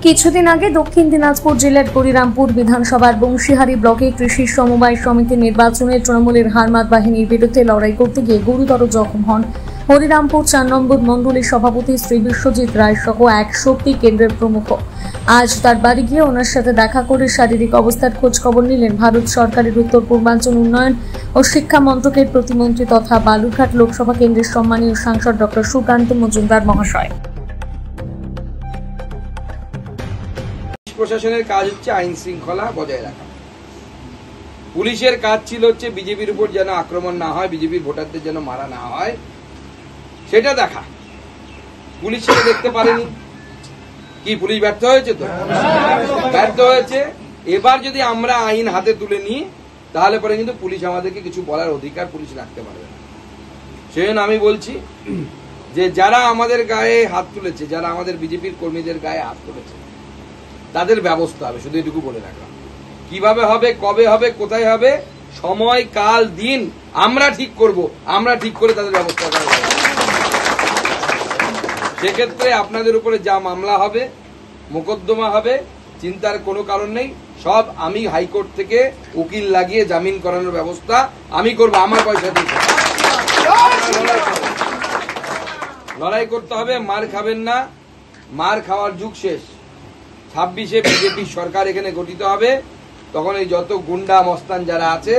কিছুদিন আগে দক্ষিণ দিনাজপুর জেলার হরিরামপুর বিধানসভার বংশীহারি ব্লকে কৃষি সমবায় সমিতি নির্বাচনে তৃণমূলের হারমাত বাহিনীর বিরুদ্ধে লড়াই করতে গিয়ে গুরুতর জখম হন হরিরামপুর ৪ নম্বর মণ্ডলের সভাপতি শ্রী বিশ্বজিৎ রায় সহ এক শক্তি কেন্দ্রের প্রমুখ। আজ তার বাড়ি গিয়ে ওনার সাথে দেখা করে শারীরিক অবস্থার খোঁজ খবর নিলেন ভারত সরকারের উত্তর পূর্বাঞ্চল উন্নয়ন ও শিক্ষা মন্ত্রকের প্রতিমন্ত্রী তথা বালুরঘাট লোকসভা কেন্দ্রের সম্মানীয় সাংসদ ডক্টর সুকান্ত মজুমদার মহাশয়। প্রশাসনের কাজ হচ্ছে আইন শৃঙ্খলা বজায় রাখা। পুলিশের কাজ ছিল হচ্ছে বিজেপির উপর যেন আক্রমণ না হয়, বিজেপির ভোটারদের যেন মারা না হয় সেটা দেখা। পুলিশ সেটা দেখতে পারেনি। কি পুলিশ ব্যর্থ হয়েছে? তো ব্যর্থ হয়েছে। এবার যদি আমরা আইন হাতে তুলে নিই তাহলে পরে কিন্তু পুলিশ আমাদেরকে কিছু বলার অধিকার পুলিশ রাখতে পারবে না। সেজন্য আমি বলছি যে যারা আমাদের গায়ে হাত তুলেছে, যারা আমাদের বিজেপির কর্মীদের গায়ে হাত তুলেছে তাদের ব্যবস্থা হবে। শুধু এটুকু বলে রাখলাম। কিভাবে হবে, কবে হবে, কোথায় হবে, সময় কাল দিন আমরা ঠিক করব। আমরা ঠিক করে তাদের ব্যবস্থা করা হবে। সেক্ষেত্রে আপনাদের উপরে যা মামলা হবে, মোকদ্দমা হবে, চিন্তার কোনো কারণ নেই। সব আমি হাইকোর্ট থেকে উকিল লাগিয়ে জামিন করানোর ব্যবস্থা আমি করব আমার পয়সা দিয়ে। লড়াই করতে হবে, মার খাবেন না। মার খাওয়ার যুগ শেষ। 26-এ বিজেপি সরকার এখানে গঠিত হবে। তখন এই যত গুন্ডা মস্তান যারা আছে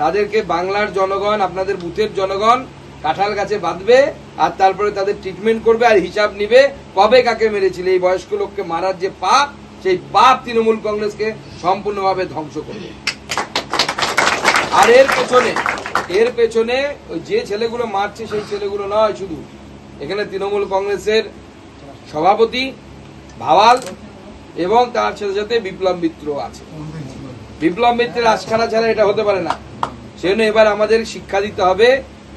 তাদেরকে বাংলার জনগণ, আপনাদের বুথের জনগণ কাঁঠাল গাছে বাঁধবে আর তারপরে তাদের ট্রিটমেন্ট করবে আর হিসাব নিবে কবে কাকে মেরেছিল। এই বয়স্ক লোককে মারার যে পাপ, সেই পাপ তৃণমূল কংগ্রেসকে সম্পূর্ণভাবে ধ্বংস করবে। আর এর পেছনে যে ছেলেগুলো মারছে সেই ছেলেগুলো নয়, শুধু এখানে তৃণমূল কংগ্রেসের সভাপতি ভাওয়াল এবং তার সাথে সাথে বিপ্লব মিত্র আছে। বিপ্লব মিত্রের আশখানা ছাড়া এটা হতে পারে না। সেজন্য এবার আমাদের শিক্ষা দিতে হবে।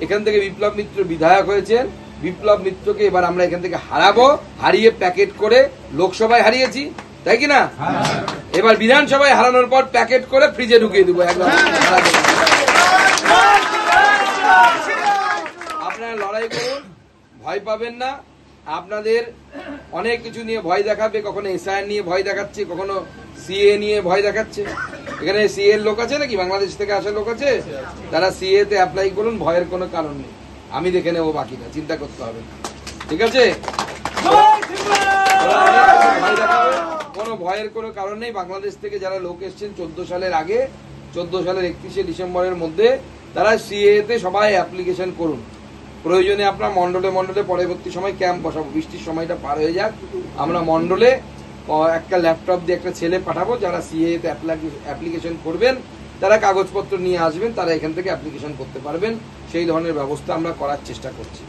এখান থেকে বিপ্লব মিত্র বিধায়ক হয়েছেন। বিপ্লব মিত্রকে এবার আমরা এখান থেকে হারাবো। হারিয়ে প্যাকেট করে লোকসভায় হারিয়েছি, তাই কি না? এবার বিধানসভায় হারানোর পর প্যাকেট করে ফ্রিজে ঢুকিয়ে দেবো একদম। আপনারা লড়াই করুন, ভয় পাবেন না। আপনাদের অনেক কিছু নিয়ে ভয় দেখাবে। কখনো এসআইআর নিয়ে ভয় দেখাচ্ছে, কখনো সিএ নিয়ে ভয় দেখাচ্ছে। এখানে সিএ এর লোক আছে নাকি? বাংলাদেশ থেকে আসা লোক আছে। তারা সিএ তে অ্যাপ্লাই করুন, ভয়ের কোনো কারণ নেই। আমি দেখে নেবো বাকিটা, চিন্তা করতে হবে না। ঠিক আছে? কোনো ভয়ের কোনো কারণ নেই। বাংলাদেশ থেকে যারা লোক এসছেন 14 সালের আগে, 14 সালের 31শে ডিসেম্বরের মধ্যে তারা সিএ তে সবাই অ্যাপ্লিকেশন করুন। প্রয়োজনে আপনার মন্ডলে মন্ডলে পরবর্তী সময় ক্যাম্প বসাবো। বৃষ্টির সময়টা পার হয়ে যাক, আমরা মন্ডলে একটা ল্যাপটপ দিয়ে একটা ছেলে পাঠাবো। যারা সিএ তে অ্যাপ্লিকেশন করবেন তারা কাগজপত্র নিয়ে আসবেন, তারা এখান থেকে অ্যাপ্লিকেশন করতে পারবেন। সেই ধরনের ব্যবস্থা আমরা করার চেষ্টা করছি।